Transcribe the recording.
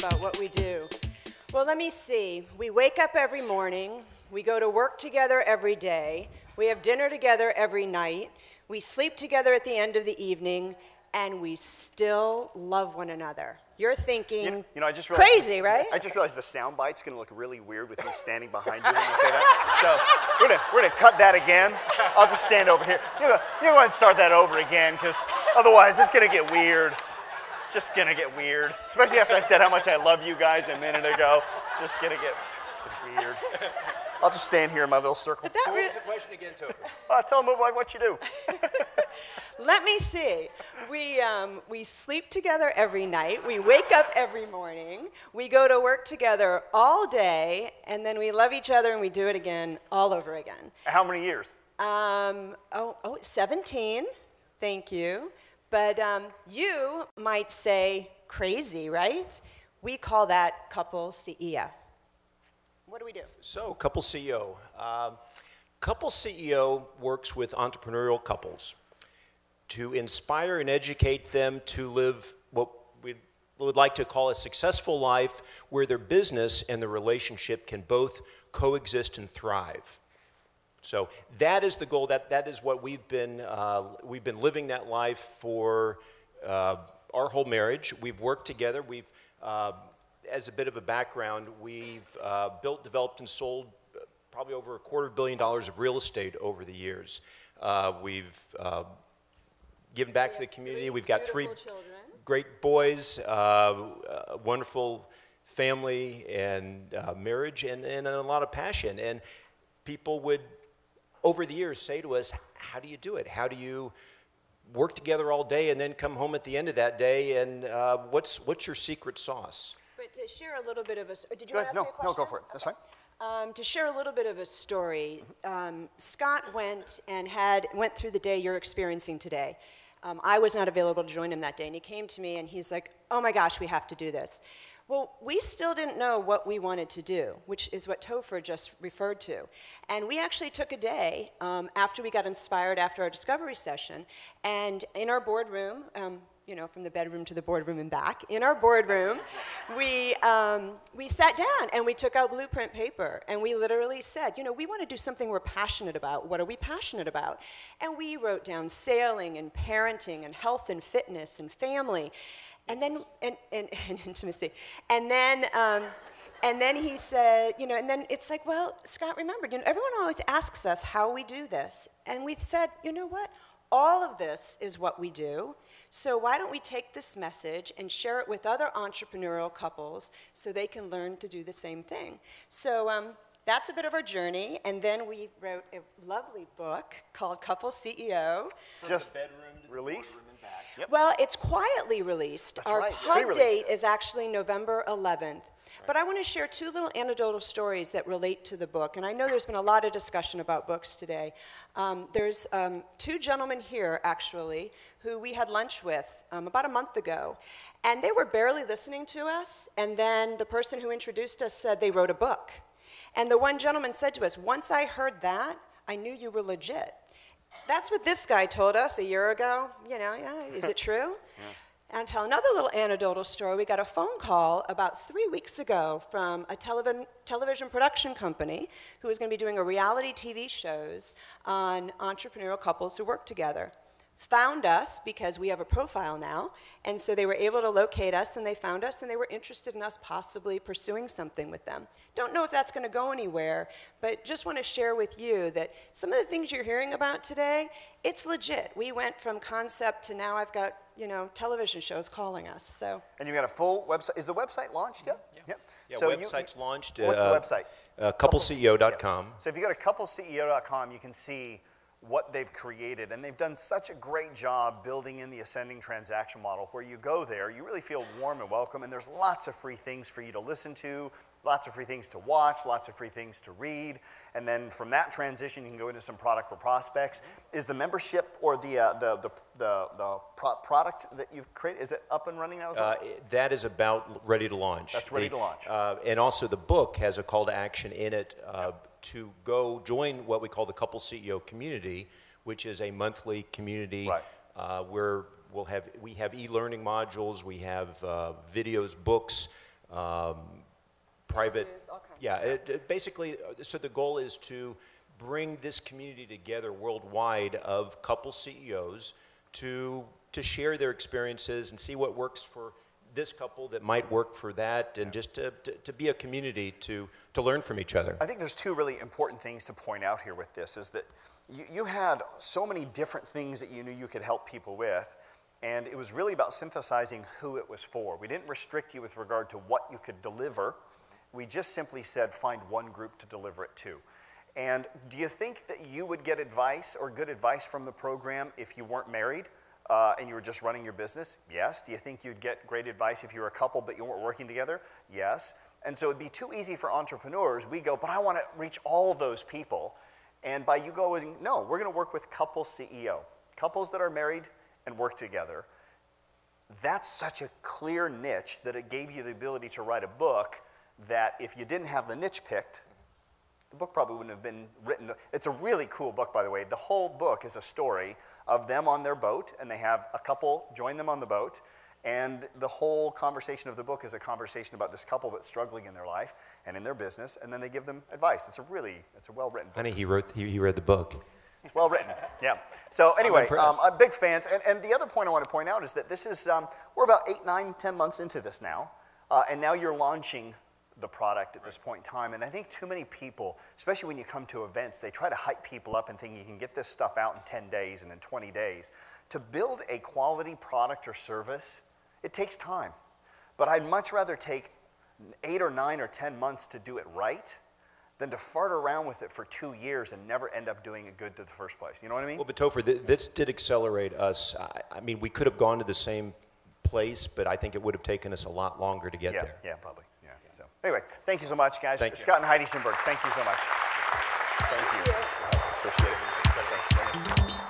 about what we do. Well, let me see. We wake up every morning. We go to work together every day. We have dinner together every night. We sleep together at the end of the evening, and we still love one another. You're thinking, I just realized, crazy, right? I just realized the sound bite's going to look really weird with me standing behind you when you say that. So we're gonna cut that again. I'll just stand over here. You go ahead and start that over again, because otherwise it's going to get weird. It's just going to get weird, especially after I said how much I love you guys a minute ago. It's just going to get weird. I'll just stand here in my little circle. So what was the question again, Topher? Tell them what you do. Let me see. We sleep together every night. We wake up every morning. We go to work together all day, and then we love each other, and we do it again all over again. How many years? 17. Thank you. But you might say crazy, right? We call that CoupleCEO. What do we do? So, CoupleCEO. CoupleCEO works with entrepreneurial couples to inspire and educate them to live what we would like to call a successful life where their business and their relationship can both coexist and thrive. So that is the goal. That is what we've been living that life for our whole marriage. We've worked together. We've as a bit of a background, we've built, developed, and sold probably over $250 million of real estate over the years. We've given back to the community. We've got three great boys, wonderful family and marriage, and a lot of passion. And people would, over the years, say to us, how do you do it? How do you work together all day and then come home at the end of that day? And what's your secret sauce? But to share a little bit of a, did you want to ask me a question? No, go for it. That's fine. To share a little bit of a story, Scott went through the day you're experiencing today. I was not available to join him that day, and he came to me and he's like, oh my gosh, we have to do this. Well, we still didn't know what we wanted to do, which is what Topher just referred to. And we actually took a day after we got inspired after our discovery session, and in our boardroom, from the bedroom to the boardroom and back, in our boardroom, we sat down and we took out blueprint paper and we literally said, we want to do something we're passionate about. What are we passionate about? And we wrote down sailing and parenting and health and fitness and family. And then, and intimacy. And then he said, and then it's like, well, Scott remembered, everyone always asks us how we do this. And we said, you know what? All of this is what we do. So why don't we take this message and share it with other entrepreneurial couples so they can learn to do the same thing? So that's a bit of our journey. And then we wrote a lovely book called CoupleCEO. Just released? Yep. Well, it's quietly released. That's our right. pub date is actually November 11th. But I want to share two little anecdotal stories that relate to the book. And I know there's been a lot of discussion about books today. There's two gentlemen here, actually, who we had lunch with about a month ago. And they were barely listening to us. And then the person who introduced us said they wrote a book. And the one gentleman said to us, once I heard that, I knew you were legit. That's what this guy told us a year ago. Is it true? Yeah. And I'll tell another little anecdotal story. We got a phone call about 3 weeks ago from a television production company who was going to be doing a reality TV shows on entrepreneurial couples who work together. Found us because we have a profile now, and so they were able to locate us, and they found us, and they were interested in us possibly pursuing something with them. Don't know if that's going to go anywhere, but just want to share with you that some of the things you're hearing about today, it's legit. We went from concept to now I've got, television shows calling us. So. And you've got a full website. Is the website launched yet? Yeah. Yep. Yeah, So website's launched. What's the website? CoupleCEO.com. Yeah. So if you go to CoupleCEO.com, you can see what they've created, and they've done such a great job building in the ascending transaction model where you go there, you really feel warm and welcome, and there's lots of free things for you to listen to, lots of free things to watch, lots of free things to read, and then from that transition you can go into some product for prospects. Is the membership or the product that you've created, is it up and running now? That is about ready to launch. That's ready to launch. And also the book has a call to action in it to go join what we call the CoupleCEO community, which is a monthly community where we have e-learning modules, we have videos, books, private. All kinds of Yeah, basically, so the goal is to bring this community together worldwide of couple CEOs to share their experiences and see what works for this couple that might work for that, and just to be a community to learn from each other. I think there's two really important things to point out here with this, is that you had so many different things that you knew you could help people with, and it was really about synthesizing who it was for. We didn't restrict you with regard to what you could deliver. We just simply said find one group to deliver it to. And do you think that you would get advice or good advice from the program if you weren't married and you were just running your business? Yes. Do you think you'd get great advice if you were a couple but you weren't working together? Yes. And so it'd be too easy for entrepreneurs. We go, but I want to reach all of those people. And by you going, no, we're going to work with CoupleCEO, couples that are married and work together. That's such a clear niche that it gave you the ability to write a book that if you didn't have the niche picked, the book probably wouldn't have been written. It's a really cool book, by the way. The whole book is a story of them on their boat, and they have a couple join them on the boat, and the whole conversation of the book is a conversation about this couple that's struggling in their life and in their business, and then they give them advice. It's a well-written book. Honey, he read the book. It's well written, yeah. So anyway, impressed. I'm big fans, and the other point I want to point out is that this is, we're about 8, 9, 10 months into this now, and now you're launching the product at this point in time. And I think too many people, especially when you come to events, they try to hype people up and think you can get this stuff out in 10 days and in 20 days. To build a quality product or service, it takes time. But I'd much rather take 8 or 9 or 10 months to do it right than to fart around with it for 2 years and never end up doing it good to the first place. You know what I mean? Well, but Topher, this did accelerate us. I mean, we could have gone to the same place, but I think it would have taken us a lot longer to get there. Yeah, probably. Yeah. So anyway, thank you so much, guys. Thank you. Scott and Heidi Shimberg, thank you so much. Thank you. Appreciate it. Thanks.